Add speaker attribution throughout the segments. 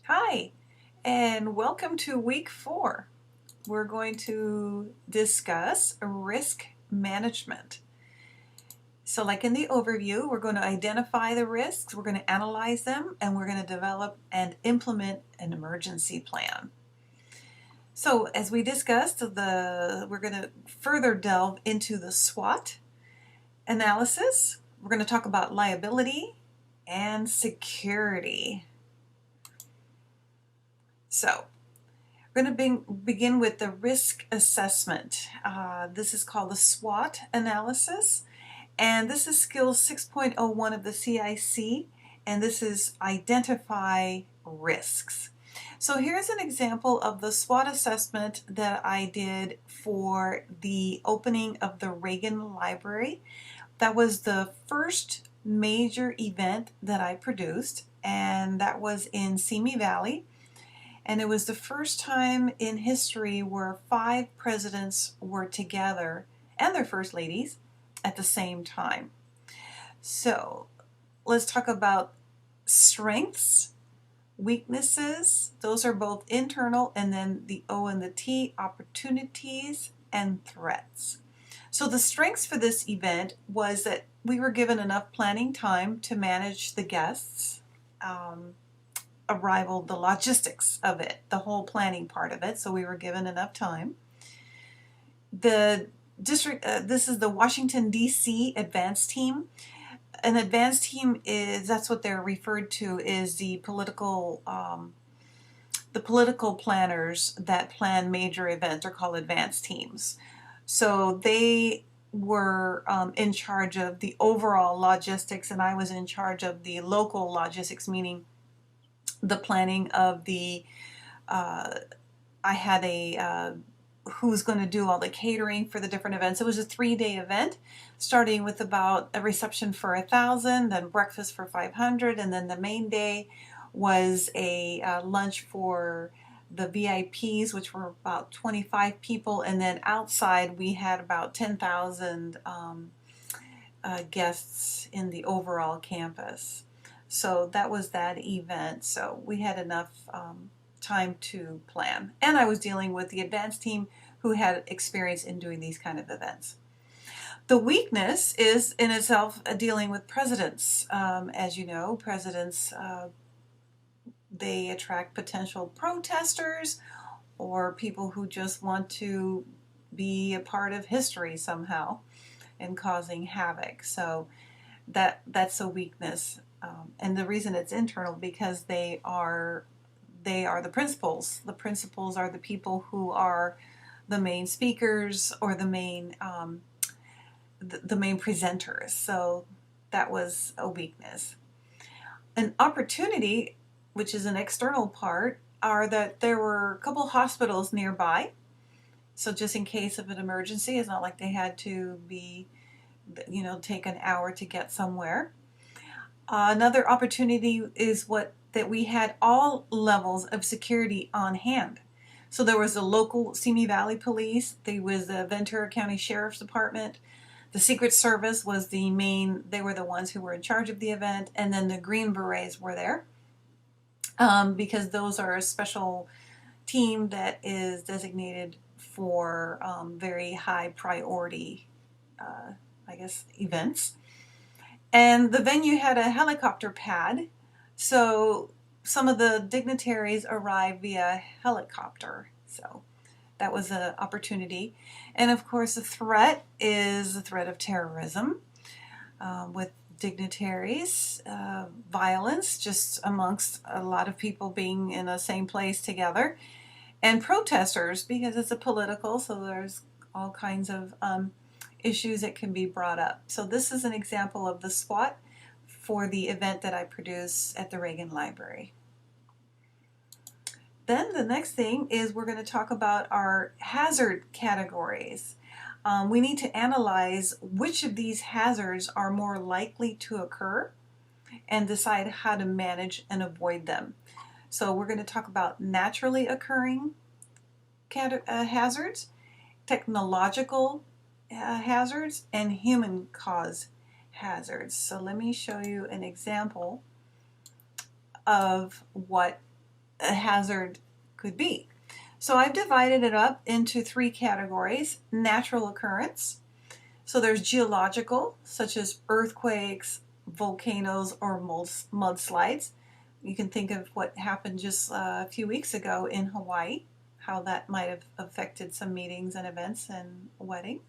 Speaker 1: Hi, and welcome to week 4. We're going to discuss risk management. So, like in the overview, we're going to identify the risks, we're going to analyze them, and we're going to develop and implement an emergency plan. So, as we discussed, we're going to further delve into the SWOT analysis. We're going to talk about liability and security. So, we're going to begin with the risk assessment. This is called the SWOT analysis, and this is skill 6.01 of the CIC, and this is identify risks. So here's an example of the SWOT assessment that I did for the opening of the Reagan Library. That was the first major event that I produced, and that was in Simi Valley. And it was the first time in history where 5 presidents were together and their first ladies at the same time. So let's talk about strengths, weaknesses. Those are both internal, and then the O and the T, opportunities and threats. So the strengths for this event was that we were given enough planning time to manage the guests. Arrival, the logistics of it, the whole planning part of it, so we were given enough time. The district, this is the Washington, D.C. advance team. An advance team that's what they're referred to, is the political planners that plan major events are called advance teams. So they were in charge of the overall logistics, and I was in charge of the local logistics, meaning the planning of the, I had a, who's going to do all the catering for the different events. It was a 3-day event, starting with about a reception for 1,000, then breakfast for 500, and then the main day was a lunch for the VIPs, which were about 25 people, and then outside we had about 10,000 guests in the overall campus. So that was that event. So we had enough time to plan. And I was dealing with the advanced team who had experience in doing these kind of events. The weakness is in itself dealing with presidents. As you know, presidents, they attract potential protesters or people who just want to be a part of history somehow and causing havoc. So that's a weakness. And the reason it's internal, because they are the principals. The principals are the people who are the main speakers or the main presenters. So that was a weakness. An opportunity, which is an external part, are that there were a couple hospitals nearby. So just in case of an emergency, it's not like they had to be, take an hour to get somewhere. Another opportunity is that we had all levels of security on hand. So there was the local Simi Valley Police, there was the Ventura County Sheriff's Department, the Secret Service was the main, they were the ones who were in charge of the event, and then the Green Berets were there because those are a special team that is designated for very high priority, events. And the venue had a helicopter pad, so some of the dignitaries arrived via helicopter. So that was an opportunity. And of course, the threat is the threat of terrorism with dignitaries, violence just amongst a lot of people being in the same place together, and protesters, because it's a political, so there's all kinds of issues that can be brought up. So this is an example of the SWOT for the event that I produced at the Reagan Library. Then the next thing is we're going to talk about our hazard categories. We need to analyze which of these hazards are more likely to occur and decide how to manage and avoid them. So we're going to talk about naturally occurring hazards, technological hazards, and human cause hazards. So let me show you an example of what a hazard could be. So I've divided it up into 3 categories. Natural occurrence. So there's geological, such as earthquakes, volcanoes, or mudslides. You can think of what happened just a few weeks ago in Hawaii, how that might have affected some meetings and events and weddings.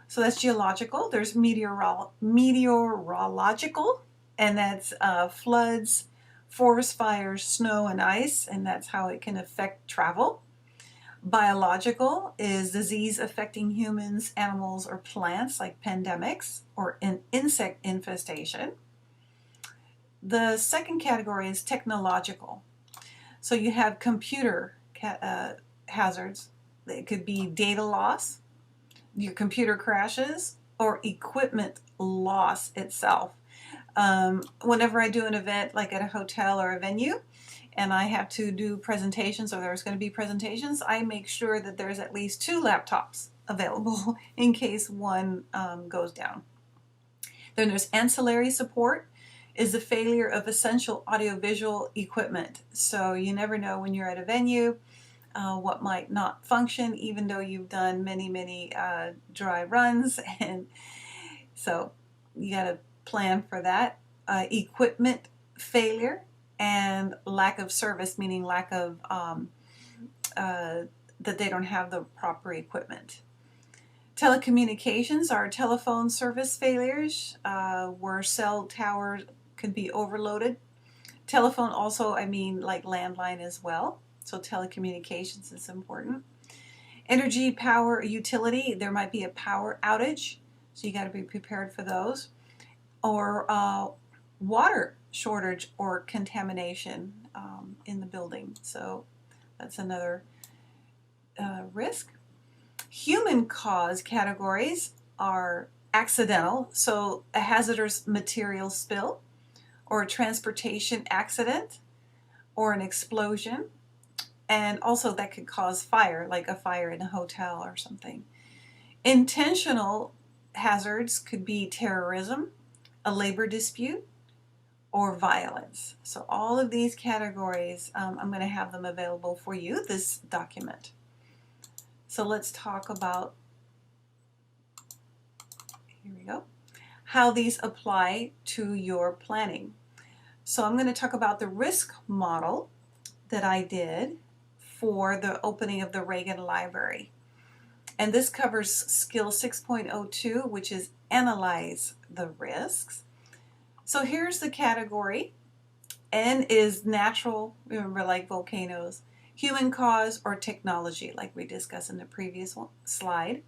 Speaker 1: So that's geological. There's meteorological, and that's floods, forest fires, snow, and ice, and that's how it can affect travel. Biological is disease affecting humans, animals, or plants, like pandemics or an insect infestation. The second category is technological. So you have computer hazards. It could be data loss, your computer crashes, or equipment loss itself. Whenever I do an event like at a hotel or a venue, and I have to do presentations, or there's going to be presentations, I make sure that there's at least 2 laptops available in case one goes down. Then there's ancillary support, is the failure of essential audiovisual equipment. So you never know when you're at a venue what might not function, even though you've done many dry runs, and so you got to plan for that. Equipment failure and lack of service, meaning lack of that they don't have the proper equipment. Telecommunications are telephone service failures where cell towers could be overloaded. Telephone also, I mean like landline as well. So telecommunications is important. Energy, power, utility, there might be a power outage, so you got to be prepared for those. Or water shortage or contamination in the building. So that's another risk. Human cause categories are accidental, so a hazardous material spill, or a transportation accident, or an explosion. And also that could cause fire, like a fire in a hotel or something. Intentional hazards could be terrorism, a labor dispute, or violence. So all of these categories, I'm going to have them available for you, this document. So let's talk about, here we go, how these apply to your planning. So I'm going to talk about the risk model that I did for the opening of the Reagan Library. And this covers skill 6.02, which is analyze the risks. So here's the category. N is natural, remember, like volcanoes, human cause, or technology, like we discussed in the previous slide.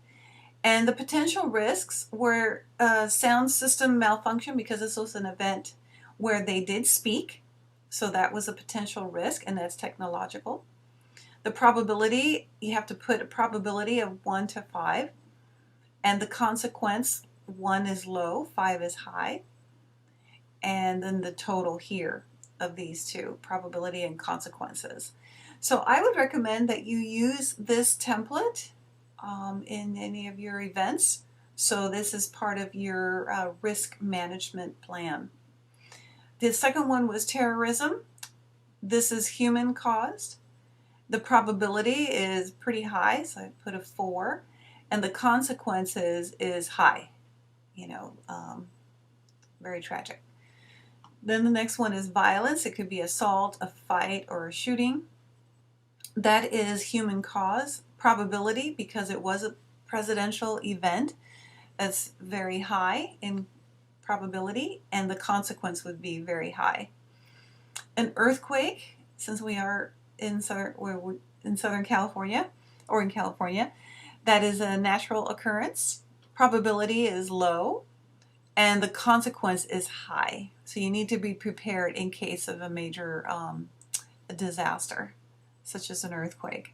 Speaker 1: And the potential risks were sound system malfunction, because this was an event where they did speak. So that was a potential risk, and that's technological. The probability, you have to put a probability of 1 to 5. And the consequence, 1 is low, 5 is high. And then the total here of these two, probability and consequences. So I would recommend that you use this template in any of your events. So this is part of your risk management plan. The second one was terrorism. This is human caused. The probability is pretty high, so I put a 4. And the consequences is high, very tragic. Then the next one is violence. It could be assault, a fight, or a shooting. That is human cause. Probability, because it was a presidential event, that's very high in probability, and the consequence would be very high. An earthquake, since we are in Southern California, or in California, that is a natural occurrence. Probability is low, and the consequence is high. So you need to be prepared in case of a major disaster, such as an earthquake.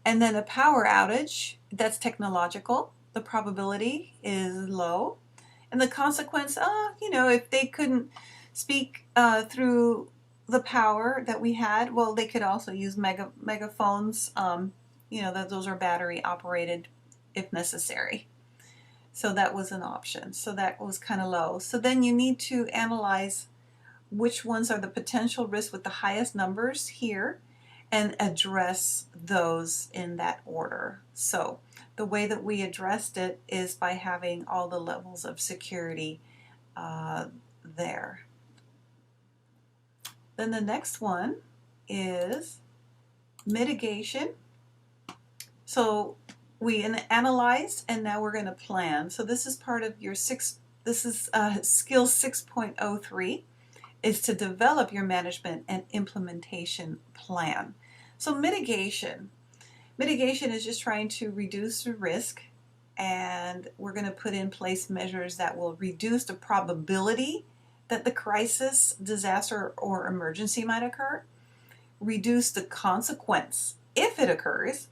Speaker 1: And then a power outage, that's technological. The probability is low. And the consequence, if they couldn't speak through the power that we had, well, they could also use megaphones. That those are battery operated if necessary. So that was an option. So that was kind of low. So then you need to analyze which ones are the potential risks with the highest numbers here and address those in that order. So the way that we addressed it is by having all the levels of security there. Then the next one is mitigation. So we analyzed and now we're going to plan. So this is part of your skill 6.03 is to develop your management and implementation plan. So mitigation is just trying to reduce the risk, and we're going to put in place measures that will reduce the probability that the crisis, disaster, or emergency might occur, reduce the consequence if it occurs,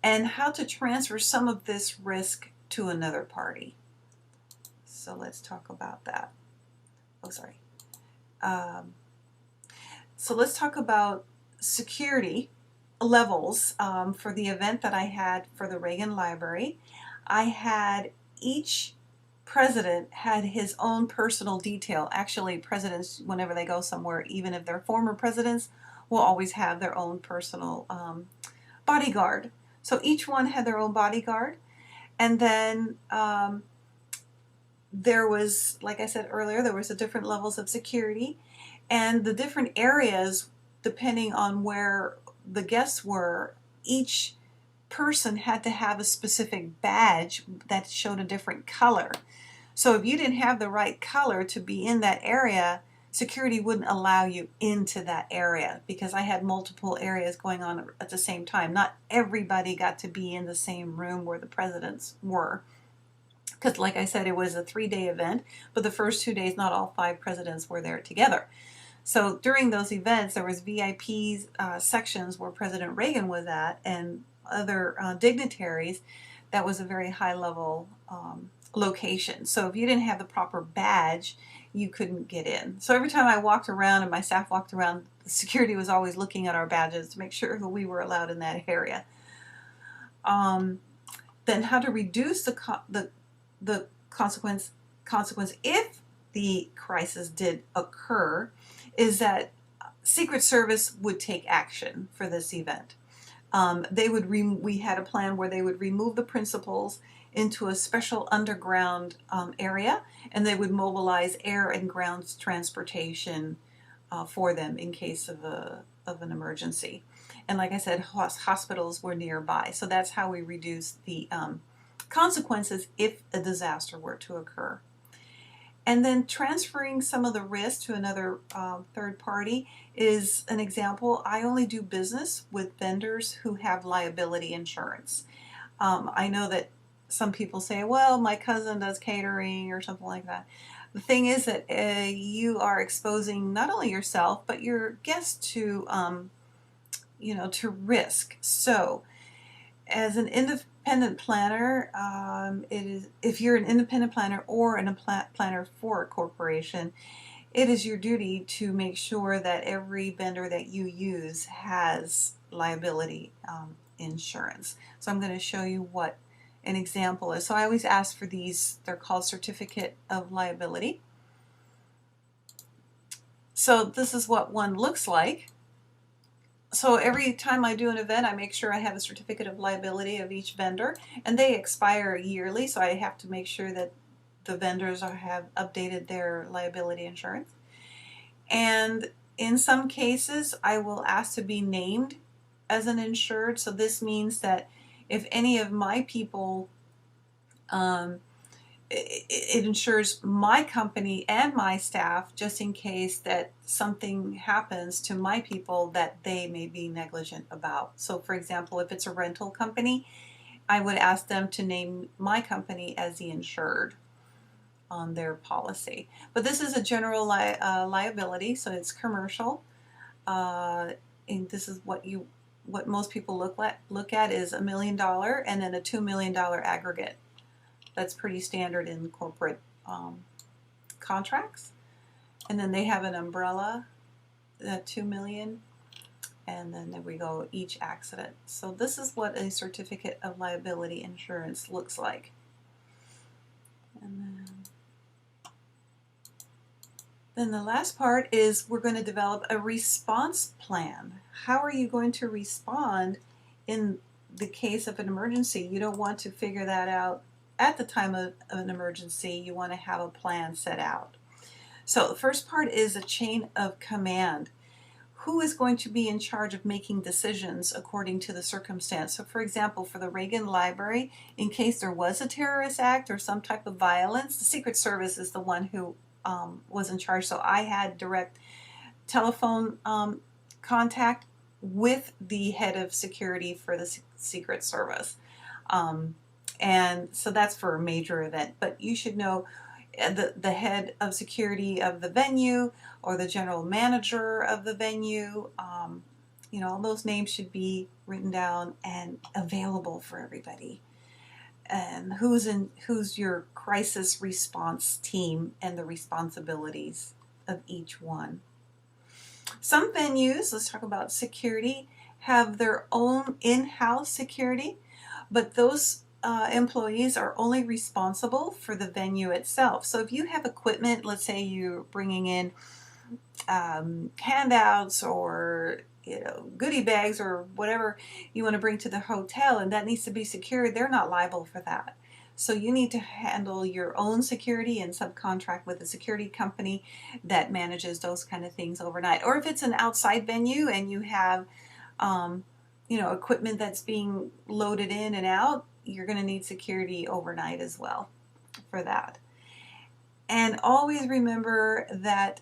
Speaker 1: and how to transfer some of this risk to another party. So let's talk about that. So let's talk about security levels for the event that I had for the Reagan Library. I had each president had his own personal detail. Actually, presidents, whenever they go somewhere, even if they're former presidents, will always have their own personal bodyguard. So each one had their own bodyguard. And then there was, like I said earlier, there was the different levels of security. And the different areas, depending on where the guests were, each person had to have a specific badge that showed a different color. So if you didn't have the right color to be in that area, security wouldn't allow you into that area, because I had multiple areas going on at the same time. Not everybody got to be in the same room where the presidents were, because like I said, it was a 3-day event, but the first 2 days not all 5 presidents were there together. So during those events, there was VIP sections where President Reagan was at, and other dignitaries. That was a very high level location. So if you didn't have the proper badge, you couldn't get in. So every time I walked around and my staff walked around, the security was always looking at our badges to make sure that we were allowed in that area. Then how to reduce the consequence if the crisis did occur is that Secret Service would take action for this event. We had a plan where they would remove the principals into a special underground area, and they would mobilize air and ground transportation for them in case of an emergency. And like I said, hospitals were nearby. So that's how we reduced the consequences if a disaster were to occur. And then transferring some of the risk to another third party is an example. I only do business with vendors who have liability insurance. I know that some people say, well, my cousin does catering or something like that. The thing is that you are exposing not only yourself, but your guests to, to risk. So as an independent planner, if you're an independent planner or a planner for a corporation, it is your duty to make sure that every vendor that you use has liability insurance. So I'm going to show you what an example is. So I always ask for these. They're called certificate of liability. So this is what one looks like. So every time I do an event, I make sure I have a certificate of liability of each vendor, and they expire yearly, so I have to make sure that the vendors have updated their liability insurance. And in some cases, I will ask to be named as an insured. So this means that if any of my people, it insures my company and my staff just in case that something happens to my people that they may be negligent about. So for example, if it's a rental company, I would ask them to name my company as the insured on their policy. But this is a general liability, so it's commercial. And this is what most people look at is $1 million and then a $2 million aggregate. That's pretty standard in corporate contracts. And then they have an umbrella, $2 million, and then there we go, each accident. So this is what a certificate of liability insurance looks like. And then Then the last part is we're going to develop a response plan. How are you going to respond in the case of an emergency? You don't want to figure that out at the time of an emergency. You want to have a plan set out. So the first part is a chain of command. Who is going to be in charge of making decisions according to the circumstance? So for example, for the Reagan Library, in case there was a terrorist act or some type of violence, the Secret Service is the one who was in charge. So I had direct telephone contact with the head of security for the Secret Service. And so that's for a major event. But you should know the head of security of the venue or the general manager of the venue. All those names should be written down and available for everybody. And who's your crisis response team and the responsibilities of each one. Some venues, let's talk about security, have their own in-house security, but those employees are only responsible for the venue itself. So if you have equipment, let's say you're bringing in handouts or goodie bags or whatever you want to bring to the hotel, and that needs to be secured, they're not liable for that. So you need to handle your own security and subcontract with a security company that manages those kind of things overnight. Or if it's an outside venue and you have equipment that's being loaded in and out, you're going to need security overnight as well for that. And always remember that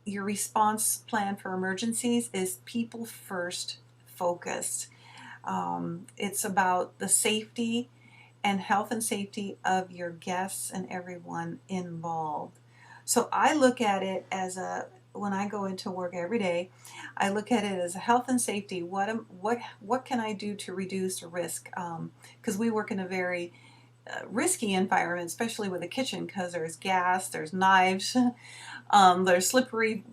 Speaker 1: your response plan for emergencies is people first focused. It's about the safety and health and safety of your guests and everyone involved. So I look at it as when I go into work every day, I look at it as a health and safety. What can I do to reduce risk? Because we work in a very risky environment, especially with a kitchen, because there's gas, there's knives, there's slippery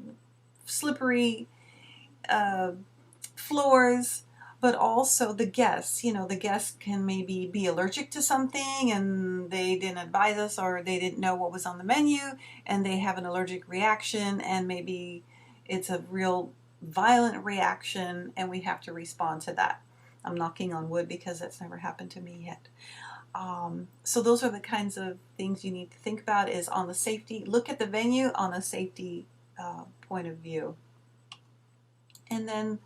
Speaker 1: floors, but also the guests. The guests can maybe be allergic to something and they didn't advise us, or they didn't know what was on the menu and they have an allergic reaction, and maybe it's a real violent reaction and we have to respond to that. I'm knocking on wood because that's never happened to me yet. So those are the kinds of things you need to think about, is on the safety. Look at the venue on a safety point of view. And then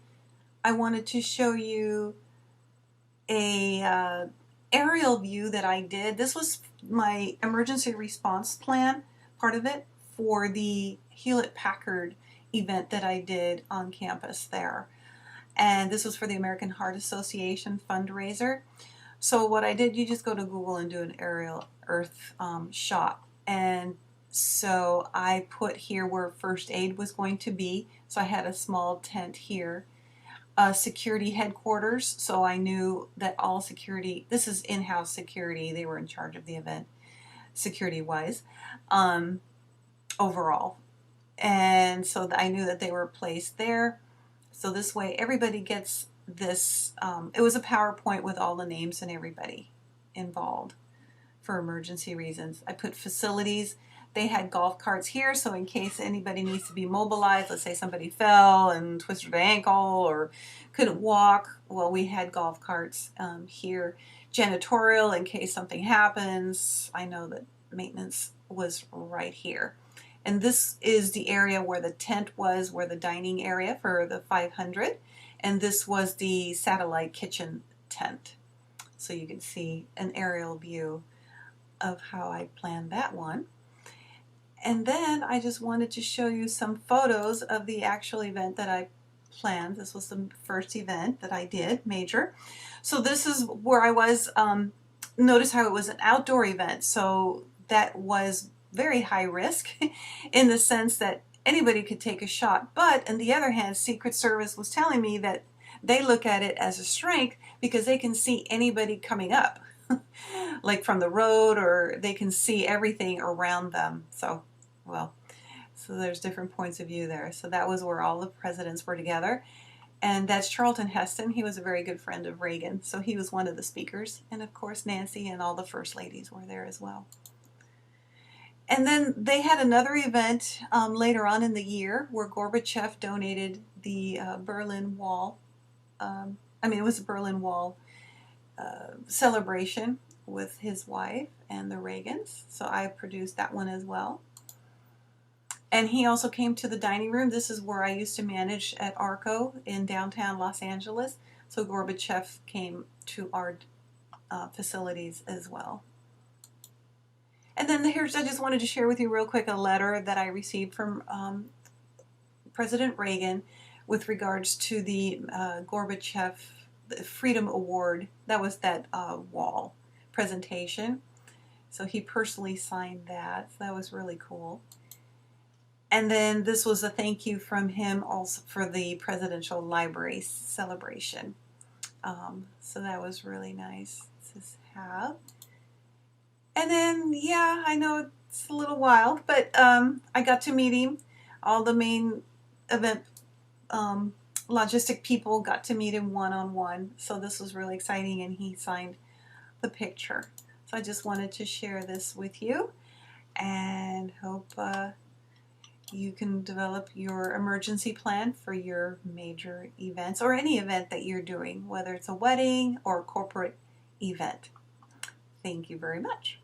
Speaker 1: I wanted to show you a aerial view that I did. This was my emergency response plan, part of it, for the Hewlett-Packard event that I did on campus there. And this was for the American Heart Association fundraiser. So what I did, you just go to Google and do an aerial earth shot. And so I put here where first aid was going to be. So I had a small tent here. Security headquarters, so I knew that all security, this is in-house security, they were in charge of the event security-wise, overall. And so I knew that they were placed there. So this way everybody gets this, it was a PowerPoint with all the names and everybody involved for emergency reasons. I put facilities. They had golf carts here, so in case anybody needs to be mobilized, let's say somebody fell and twisted their ankle or couldn't walk, well, we had golf carts here. Janitorial, in case something happens. I know that maintenance was right here. And this is the area where the tent was, where the dining area for the 500. And this was the satellite kitchen tent. So you can see an aerial view of how I planned that one. And then I just wanted to show you some photos of the actual event that I planned. This was the first event that I did, major. So this is where I was. Notice how it was an outdoor event. So that was very high risk in the sense that anybody could take a shot. But on the other hand, Secret Service was telling me that they look at it as a strength because they can see anybody coming up, like from the road, or they can see everything around them. So there's different points of view there. So that was where all the presidents were together. And that's Charlton Heston. He was a very good friend of Reagan. So he was one of the speakers. And of course, Nancy and all the first ladies were there as well. And then they had another event later on in the year where Gorbachev donated the Berlin Wall. It was a Berlin Wall celebration with his wife and the Reagans. So I produced that one as well. And he also came to the dining room. This is where I used to manage at Arco in downtown Los Angeles. So Gorbachev came to our facilities as well. And then I just wanted to share with you real quick a letter that I received from President Reagan with regards to the Gorbachev Freedom Award. That was that wall presentation. So he personally signed that. So that was really cool. And then this was a thank you from him also for the Presidential Library celebration. So that was really nice to have. And then, yeah, I know it's a little wild, but I got to meet him. All the main event logistic people got to meet him one-on-one. So this was really exciting, and he signed the picture. So I just wanted to share this with you, and hope you can develop your emergency plan for your major events or any event that you're doing, whether it's a wedding or a corporate event. Thank you very much.